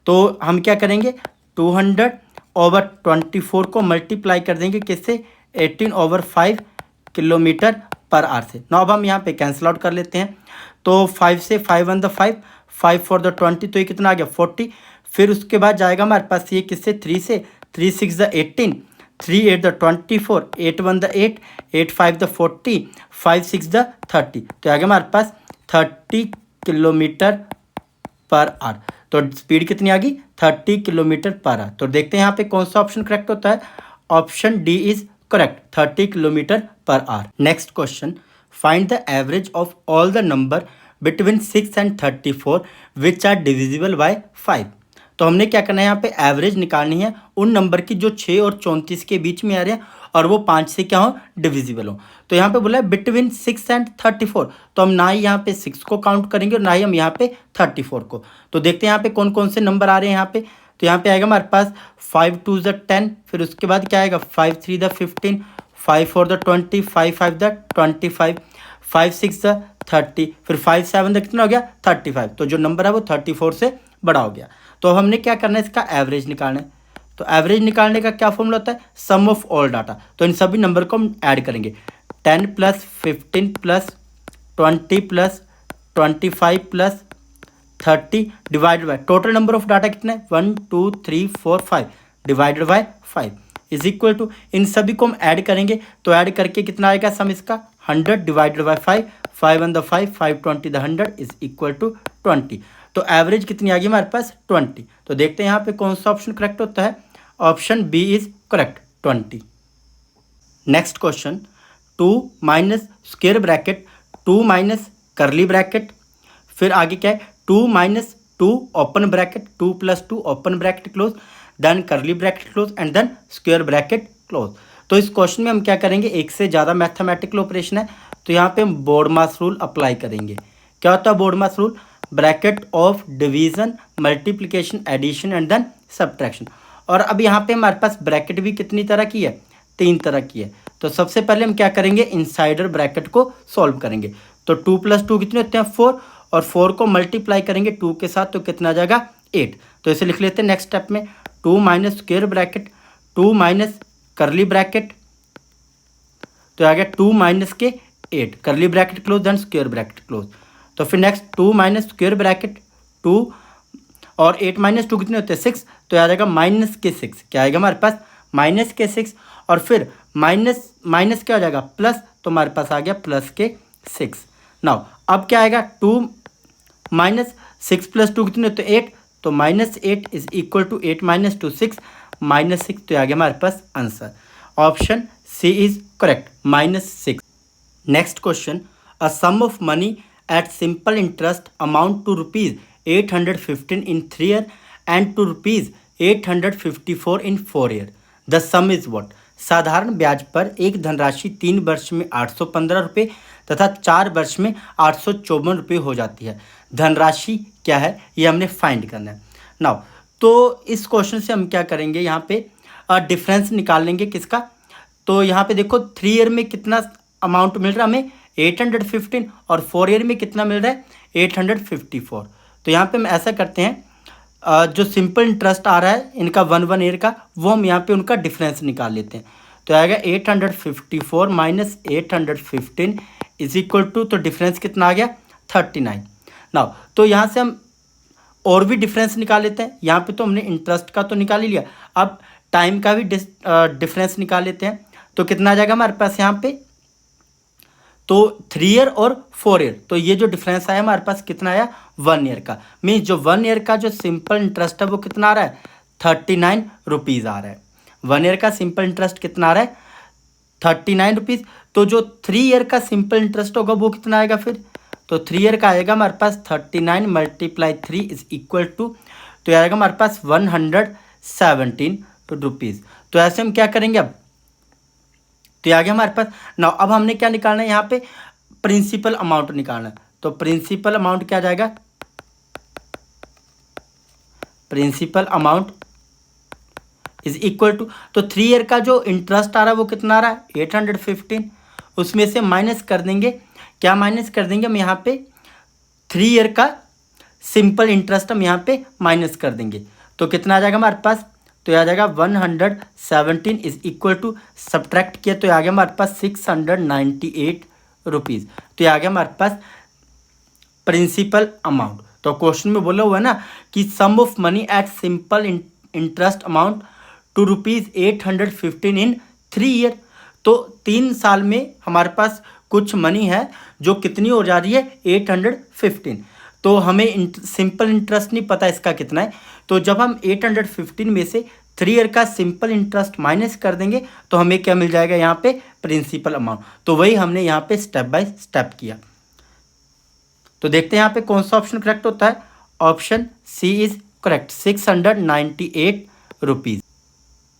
तो हम क्या करेंगे 200/24 को मल्टीप्लाई कर देंगे किससे 18/5 किलोमीटर पर आवर से। ना अब हम यहाँ पे कैंसिल आउट कर लेते हैं, तो 5 से 5 1 5 5 4 20, तो ये कितना आ गया 40। फिर उसके बाद जाएगा हमारे पास ये किससे 3 से, 3 6 18, 3 8 24, 8 1 8, 8 5 40, 5 6 30, तो आ गया हमारे पास 30 किलोमीटर पर आवर। तो स्पीड कितनी आ गई 30 किलोमीटर पर आवर। तो देखते हैं यहाँ पे कौन सा ऑप्शन करेक्ट होता है, option D is correct 30 kilometre per hour. Next question, find the average of all the number between 6 and 34 which are divisible by 5। तो हमने क्या करना है यहाँ पे एवरेज निकालनी है उन नंबर की जो 6 और 34 के बीच में आ रहे हैं और वो 5 से क्या हो डिविजिबल हो। तो यहाँ पे बोला है बिटवीन 6 and 34, तो हम ना ही यहाँ पे 6 को काउंट करेंगे और ना ही हम यहाँ पे 34 को। तो देखते हैं यहाँ पे कौन कौन से नंबर आ रहे हैं यहाँ पे। तो यहाँ पे आएगा हमारे पास 5 2 10, फिर उसके बाद क्या आएगा 5 3 15, 5 4 20, 5 5 25, 5 6 30, फिर 5 7 कितना हो गया 35। तो जो नंबर है वो 34 से बड़ा हो गया। तो हमने क्या करना है इसका एवरेज निकालना है। तो एवरेज निकालने का क्या फॉर्मूला होता है, सम ऑफ ऑल डाटा। तो इन सभी नंबर को हम ऐड करेंगे 10 + 15 + 20 + 25 + 30 divided by total number of data कितना है 1 2 3 4 5 divided by 5 is equal to, इन सभी को हम ऐड करेंगे तो ऐड करके कितना आएगा सम इसका 100 डिवाइडेड बाई 5, 5 वन द 5, 5 20 द 100 इज इक्वल टू 20। तो एवरेज कितनी आ गई हमारे पास 20। तो देखते हैं यहाँ पे कौन सा ऑप्शन करेक्ट होता है। Option B is correct 20। Next question, 2 minus square bracket 2 minus curly bracket, फिर आगे क्या है 2 minus 2 open bracket 2 plus 2 open bracket close, then curly bracket close and then square bracket close. तो इस क्वेश्चन में हम क्या करेंगे, एक से ज़्यादा मैथमेटिकल ऑपरेशन है तो यहाँ पे हम बोर्डमास रूल अप्लाई करेंगे। क्या होता है BODMAS rule, bracket of division multiplication addition and then subtraction. और अब यहाँ पे हमारे पास ब्रैकेट भी कितनी तरह की है, 3 तरह की है। तो सबसे पहले हम क्या करेंगे, इनसाइडर ब्रैकेट को सॉल्व करेंगे। तो 2 प्लस 2 कितने होते हैं 4, और 4 को मल्टीप्लाई करेंगे 2 के साथ तो कितना आ जाएगा 8। तो इसे लिख लेते हैं नेक्स्ट स्टेप में, 2 minus square bracket 2 minus curly bracket, तो आ गया 2 माइनस के 8, curly bracket close then square bracket close. तो फिर नेक्स्ट 2 माइनस स्क्वायर ब्रैकेट 2 और 8 माइनस 2 कितने होते हैं 6, तो आ जाएगा माइनस के 6। क्या आएगा हमारे पास माइनस के 6, और फिर माइनस माइनस क्या हो जाएगा प्लस, तो हमारे पास आ गया प्लस के 6। नाउ अब क्या आएगा 2 माइनस 6 प्लस 2 कितने होते हैं 8, तो minus 8 is equal to 8 minus 2 6, minus 6। तो आ गया हमारे पास answer, option C is correct -6। Next question, a sum of money at simple interest amount to rupees 815 in 3 year and to rupees 854 in 4 year. The sum is what? साधारण ब्याज पर एक धनराशि 3 वर्ष में 815 रुपये तथा 4 वर्ष में 854 रुपये हो जाती है। धनराशि क्या है ये हमने फाइंड करना है। नाउ तो इस क्वेश्चन से हम क्या करेंगे, यहाँ पे डिफरेंस निकाल लेंगे किसका। तो यहाँ पे देखो 3 ईयर में कितना अमाउंट मिल रहा है हमें 815, और 4 ईयर में कितना मिल रहा है 854। तो यहाँ पे हम ऐसा करते हैं, जो सिंपल इंटरेस्ट आ रहा है इनका 1 ईयर का, वो हम यहाँ पे उनका डिफरेंस निकाल लेते हैं। तो आएगा 854 माइनस 815 इज इक्वल टू, तो डिफरेंस कितना आ गया 39। नाउ तो यहाँ से हम और भी डिफरेंस निकाल लेते हैं। यहाँ पे तो हमने इंटरेस्ट का तो निकाल ही लिया, अब टाइम का भी डिफरेंस निकाल लेते हैं। तो कितना आ जाएगा हमारे पास यहाँ पे, तो 3 ईयर और 4 ईयर, तो ये जो डिफरेंस आया हमारे पास कितना आया 1 ईयर का। मीन्स जो 1 ईयर का जो सिंपल इंटरेस्ट है वो कितना आ रहा है 39 रुपीज़ आ रहा है। 1 ईयर का सिंपल इंटरेस्ट कितना आ रहा है 39 रुपीज़। तो जो 3 ईयर का सिंपल इंटरेस्ट होगा वो कितना आएगा फिर, तो 3 ईयर का आएगा हमारे पास 39 मल्टीप्लाई 3 इज इक्वल टू, तो आएगा हमारे पास 117 रुपीज़। तो ऐसे हम क्या करेंगे अब, तो आ गया हमारे पास। नाउ अब हमने क्या निकालना है यहाँ पे, प्रिंसिपल अमाउंट निकालना है। तो प्रिंसिपल अमाउंट क्या जाएगा, principal amount is equal to, तो 3 ईयर का जो इंटरेस्ट आ रहा है वो कितना आ रहा है 815, उसमें से माइनस कर देंगे, क्या माइनस कर देंगे हम यहाँ पे 3 ईयर का सिंपल इंटरेस्ट हम यहाँ पे माइनस कर देंगे। तो कितना आ जाएगा हमारे पास, तो आ जाएगा 117 इज इक्वल टू, सब्ट्रैक्ट किया तो आ गया हमारे पास 698 रुपीज़। तो आ गया हमारे पास प्रिंसिपल अमाउंट। तो क्वेश्चन में बोला हुआ है ना कि sum of money at simple interest amount to rupees 815 in 3 year. तो 3 साल में हमारे पास कुछ मनी है जो कितनी हो जा रही है 815। तो हमें सिंपल इंटरेस्ट नहीं पता इसका कितना है, तो जब हम 815 में से 3 ईयर का सिंपल इंटरेस्ट माइनस कर देंगे तो हमें क्या मिल जाएगा यहाँ पे प्रिंसिपल अमाउंट। तो वही हमने यहाँ पे स्टेप बाय स्टेप किया। तो देखते हैं यहाँ पे कौन सा ऑप्शन करेक्ट होता है। Option C is correct, 698 rupees.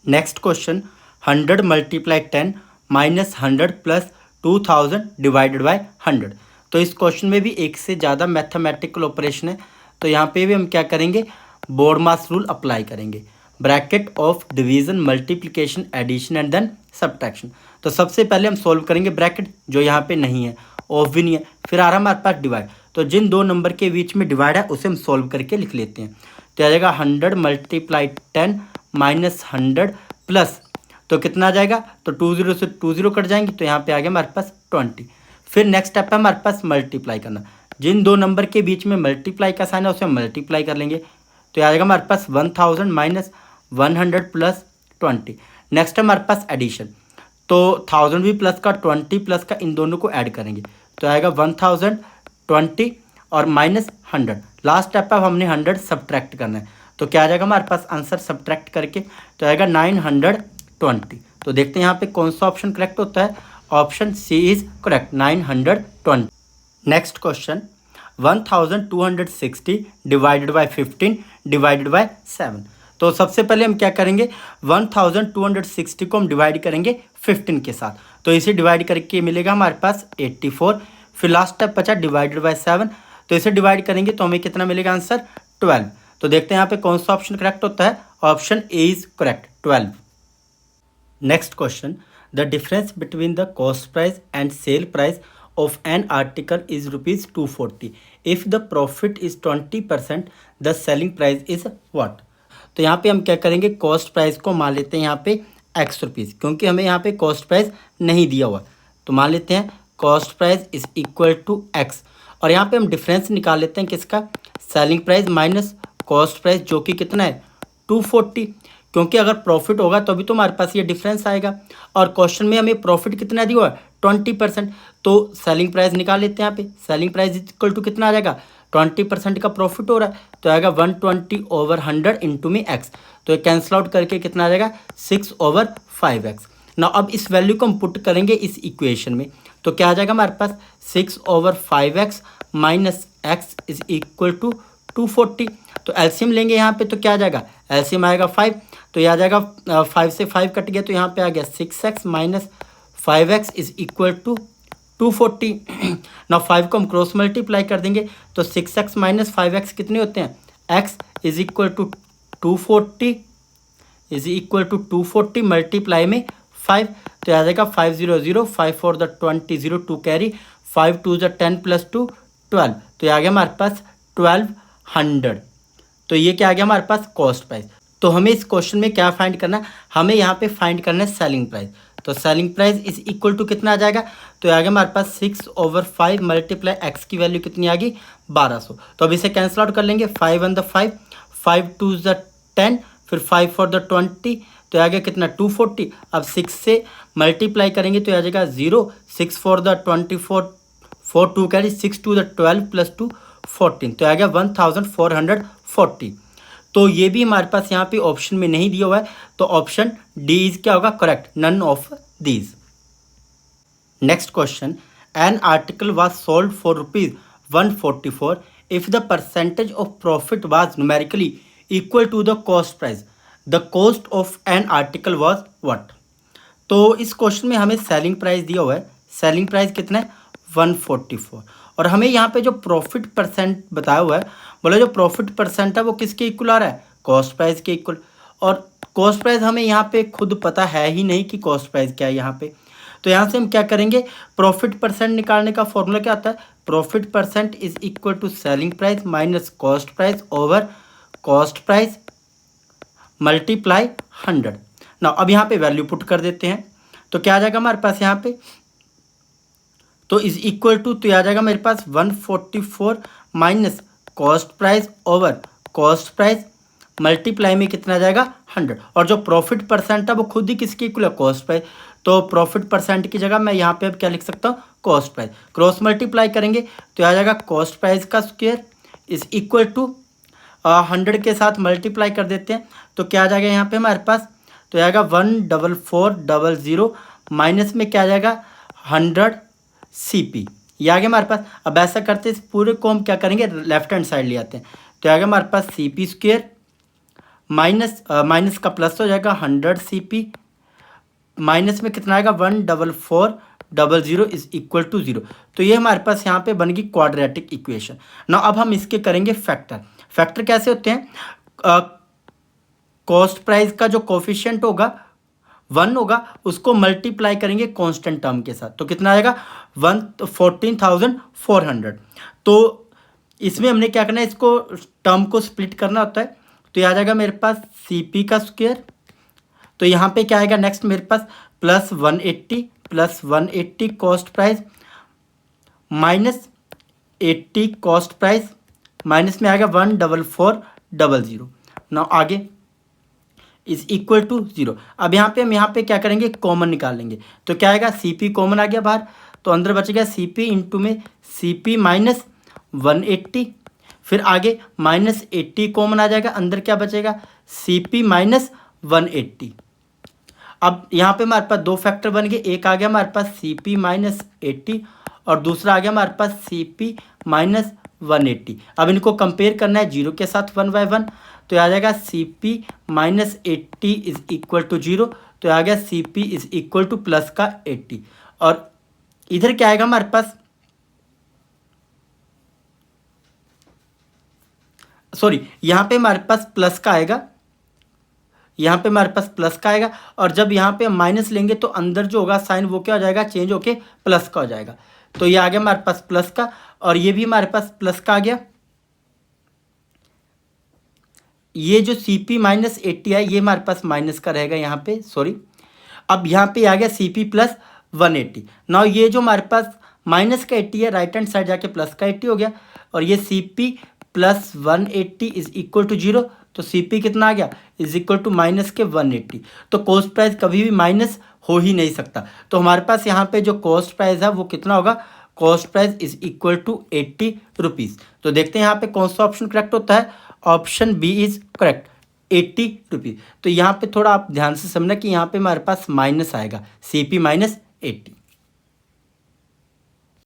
Next question, 100 multiply 10 minus 100 plus 2000 divided by 100। तो इस क्वेश्चन में भी एक से ज़्यादा मैथमेटिकल ऑपरेशन है। तो यहाँ पे भी हम क्या करेंगे, बोर्डमास रूल अप्लाई करेंगे, bracket of division multiplication addition and then subtraction. तो सबसे पहले हम सॉल्व करेंगे ब्रैकेट, जो यहाँ पे नहीं है, ऑफ भी नहीं है, फिर आ रहा हमारे पास डिवाइड। तो जिन दो नंबर के बीच में डिवाइड है उसे हम सॉल्व करके लिख लेते हैं। तो आ जाएगा 100 मल्टीप्लाई 10 माइनस 100 प्लस, तो कितना आ जाएगा, तो 20 से 20 कट जाएंगे, तो यहाँ पे आ गया हमारे पास 20। फिर नेक्स्ट स्टेप है हमारे पास मल्टीप्लाई करना, जिन दो नंबर के बीच में मल्टीप्लाई का साइन है उसे मल्टीप्लाई कर लेंगे। तो आ जाएगा हमारे पास 1000 माइनस 100 प्लस 20। नेक्स्ट है हमारे पास एडिशन, तो 1000 भी प्लस का 20 प्लस का इन दोनों को ऐड करेंगे तो आएगा 1020 और माइनस 100। लास्ट स्टेप पर हमने 100 सब्ट्रैक्ट करना है, तो क्या आ जाएगा हमारे पास आंसर सब्ट्रैक्ट करके, तो आएगा 920। तो देखते हैं यहाँ पे कौन सा ऑप्शन करेक्ट होता है। Option C is correct, 920। Next question, 1260 divided by 15 divided by 7। तो सबसे पहले हम क्या करेंगे, 1260 को हम डिवाइड करेंगे 15 के साथ, तो इसे डिवाइड करके मिलेगा हमारे पास 84। फिर लास्ट स्टेप बचा डिवाइडेड बाय 7, तो इसे डिवाइड करेंगे तो हमें कितना मिलेगा आंसर 12। तो देखते हैं यहाँ पे कौन सा ऑप्शन करेक्ट होता है। Option A is correct, 12। Next question, the difference between the cost price and sale price of an article is rupees 240. If the profit is 20%, the selling price is what? तो यहाँ पे हम क्या करेंगे, cost price को मान लेते हैं यहाँ पे एक्स रुपीज़, क्योंकि हमें यहाँ पे कॉस्ट प्राइस नहीं दिया हुआ, तो मान लेते हैं cost price is equal to x. और यहाँ पे हम डिफरेंस निकाल लेते हैं किसका, selling price minus cost price, जो कि कितना है 240, क्योंकि अगर प्रॉफिट होगा तो अभी तो हमारे पास ये डिफरेंस आएगा, और क्वेश्चन में हमें प्रॉफिट कितना दिया हुआ है 20%, तो सेलिंग प्राइस निकाल लेते हैं यहाँ पे। सेलिंग प्राइस इक्वल टू कितना आ जाएगा, 20% का प्रॉफिट हो रहा है तो आएगा 120/100 इंटू में एक्स, तो ये कैंसिल आउट करके कितना आ जाएगा 6/5x। ना अब इस वैल्यू को हम पुट करेंगे इस इक्वेशन में, तो क्या आ जाएगा हमारे पास 6/5x minus x is equal to 240। तो एलसीएम लेंगे यहाँ पे तो क्या आ जाएगा, एलसीएम आएगा 5, तो ये आ जाएगा 5 से 5 कट गया तो यहाँ पे आ गया 6x minus 5x is equal to 240। ना 5 को हम क्रॉस मल्टीप्लाई कर देंगे तो 6x माइनस 5x कितने होते हैं, x is equal to 240 multiply में 5, तो आ जाएगा 500, 5 for the 20, 0 2 carry, 5 2 the 10 plus 2 12, तो ये आ गया हमारे पास 1200। तो ये क्या आ गया हमारे पास कॉस्ट प्राइस। तो हमें इस क्वेश्चन में क्या फाइंड करना है, हमें यहाँ पे फाइंड करना है सेलिंग प्राइस, तो selling price is equal to कितना आ जाएगा, तो आ गया हमारे पास 6/5 मल्टीप्लाई एक्स की वैल्यू कितनी आ गई 1200। तो अब इसे कैंसिल आउट कर लेंगे, 5 1 5, 5 2 10, फिर 5 4 20, तो आ गया कितना 240। अब 6 से मल्टीप्लाई करेंगे तो आ जाएगा 0, 6 4 24, 4 2 कैरी, 6 2 12 प्लस 2 14, तो आ गया 1440। तो ये भी हमारे पास यहाँ पे ऑप्शन में नहीं दिया हुआ है, तो ऑप्शन डी इज क्या होगा correct, none of these. Next question, an article was sold for ₹144 if the percentage of profit was numerically equal to the cost price, the cost of an article was what. तो इस question में हमें selling price दिया हुआ है, selling price कितना है 144, और हमें यहाँ पे जो प्रॉफिट परसेंट बताया हुआ है, बोला जो प्रॉफिट परसेंट है वो किसके इक्वल आ रहा है, कॉस्ट प्राइस के इक्वल, और कॉस्ट प्राइस हमें यहाँ पे खुद पता है ही नहीं कि कॉस्ट प्राइस क्या है यहाँ पे। तो यहाँ से हम क्या करेंगे, प्रॉफिट परसेंट निकालने का फॉर्मूला क्या आता है, profit percent is equal to selling price minus cost price over cost price multiply 100। ना अब यहाँ पे वैल्यू पुट कर देते हैं, तो क्या आ जाएगा हमारे पास यहाँ पे, तो इज इक्वल टू, तो आ जाएगा मेरे पास 144 minus cost price over cost price multiply में कितना आ जाएगा 100, और जो प्रॉफिट परसेंट है वो खुद ही किसके इक्वल है, कॉस्ट प्राइस, तो प्रॉफिट परसेंट की जगह मैं यहाँ पे अब क्या लिख सकता हूँ, कॉस्ट प्राइस, क्रॉस मल्टीप्लाई करेंगे तो आ जाएगा कॉस्ट प्राइस का स्क्वायर इज इक्वल टू 100 के साथ मल्टीप्लाई कर देते हैं, तो क्या आ जाएगा यहाँ पे हमारे पास, तो आएगा 14400 माइनस में क्या आ जाएगा 100 CP, ये आ गया हमारे पास। अब ऐसा करते इस पूरे को हम क्या करेंगे, लेफ्ट हैंड साइड ले आते हैं, तो आ गया हमारे पास CP स्क्वायर माइनस का प्लस हो जाएगा 100 CP, माइनस में कितना आएगा 14400 इज इक्वल टू 0। तो ये हमारे पास यहाँ पे बन गई क्वाड्रेटिक इक्वेशन। ना अब हम इसके करेंगे फैक्टर। फैक्टर कैसे होते हैं, कॉस्ट प्राइस का जो कोफिशिएंट होगा 1 होगा, उसको मल्टीप्लाई करेंगे कांस्टेंट टर्म के साथ, तो कितना आएगा 14,400। तो इसमें हमने क्या करना है, इसको टर्म को स्प्लिट करना होता है, तो ये आ जाएगा मेरे पास CP का स्क्वायर, तो यहाँ पे क्या आएगा नेक्स्ट मेरे पास plus 180 cost price minus 80 cost price, minus में आएगा 14400। ना आगे इज इक्वल टू 0। अब यहाँ पे हम यहाँ पे क्या करेंगे, कॉमन निकाल लेंगे। तो क्या आएगा, सी पी कॉमन आ गया बाहर, तो अंदर बच गया सी पी इंटू में सी पी माइनस 180। फिर आगे माइनस 80 कॉमन आ जाएगा, अंदर क्या बचेगा, सी पी माइनस 180। अब यहाँ पे हमारे पास दो फैक्टर बन गए, एक आ गया हमारे पास सी पी माइनस 80 और दूसरा आ गया हमारे पास सी पी माइनस 180। अब इनको कंपेयर करना है जीरो के साथ 1/1, तो आ जाएगा C P minus 80 is equal to 0। तो आ गया C P is equal to plus का 80। और इधर क्या आएगा हमारे पास, सॉरी यहाँ पे हमारे पास प्लस का आएगा, यहाँ पे हमारे पास प्लस का आएगा। और जब यहाँ पे हम माइनस लेंगे तो अंदर जो होगा साइन वो क्या हो जाएगा, चेंज होके प्लस का हो जाएगा। तो ये आ गया हमारे पास प्लस का, और ये भी हमारे पास प्लस का आ गया। ये जो सी पी माइनस 80 है ये हमारे पास माइनस का रहेगा यहाँ पे, सॉरी। अब यहाँ पे आ गया सी पी प्लस 180। नाउ ये जो हमारे पास माइनस का 80 है, राइट हैंड साइड जाके प्लस का 80 हो गया, और ये C P plus 180 is equal to 0। तो सी पी कितना आ गया, इज इक्वल टू माइनस के 180। तो कॉस्ट प्राइस कभी भी माइनस हो ही नहीं सकता। तो हमारे पास यहाँ पे जो कॉस्ट प्राइस है वो कितना होगा, cost price is equal to 80 rupees. तो देखते हैं यहाँ पे कौन सा ऑप्शन करेक्ट होता है। Option B is correct, 80 rupees. तो यहाँ पे थोड़ा आप ध्यान से समझना कि यहाँ पे हमारे पास माइनस आएगा, सी पी माइनस 80।